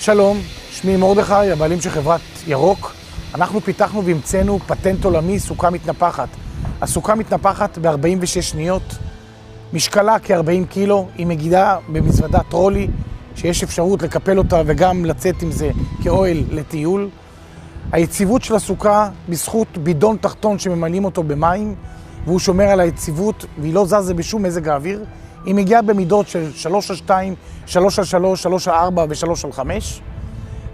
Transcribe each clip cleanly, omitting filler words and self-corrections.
שלום, שמי מרדכי, הבעלים של חברת ירוק. אנחנו פיתחנו והמצאנו פטנט עולמי, סוכה מתנפחת. הסוכה מתנפחת ב-46 שניות, משקלה כ-40 קילו, היא מגיעה במזוודה טרולי, שיש אפשרות לקפל אותה וגם לצאת עם זה כאוהל לטיול. היציבות של הסוכה בזכות בידון תחתון שממלאים אותו במים, והוא שומר על היציבות והיא לא זזה בשום מזג האוויר. היא מגיעה במידות של 3-2, 3-3, 3-4 ו-3-5.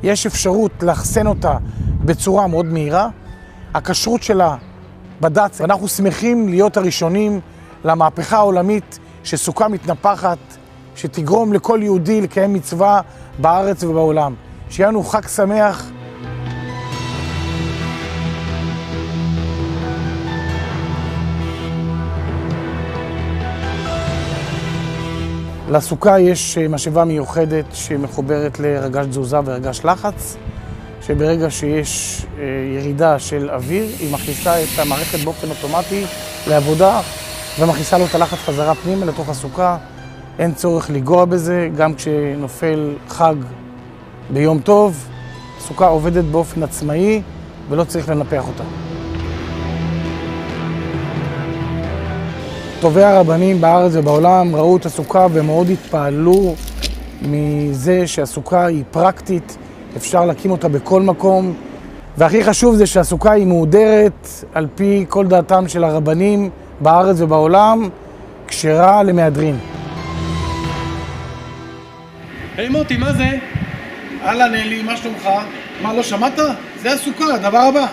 יש אפשרות לאחסן אותה בצורה מאוד מהירה. הכשרות שלה בד"ץ, ואנחנו שמחים להיות הראשונים למהפכה העולמית שסוכה מתנפחת, שתגרום לכל יהודי לקיים מצווה בארץ ובעולם. שיהיה לנו חג שמח. לסוכה יש משאבה מיוחדת שמחוברת לרגש תזוזה ורגש לחץ, שברגע שיש ירידה של אוויר, היא מכניסה את המערכת באופן אוטומטי לעבודה ומכניסה לו את הלחץ חזרה פנימה לתוך הסוכה. אין צורך לגוע בזה, גם כשנופל חג ביום טוב, הסוכה עובדת באופן עצמאי ולא צריך לנפח אותה. טובי הרבנים בארץ ובעולם ראו את הסוכה ומאוד התפעלו מזה שהסוכה היא פרקטית, אפשר להקים אותה בכל מקום, והכי חשוב זה שהסוכה היא מהודרת על פי כל דעתם של הרבנים בארץ ובעולם, כשרה למהדרין. היי מוטי, מה זה? אהלן אלי, מה שלומך? מה, לא שמעת? זה הסוכה, הדבר הבא.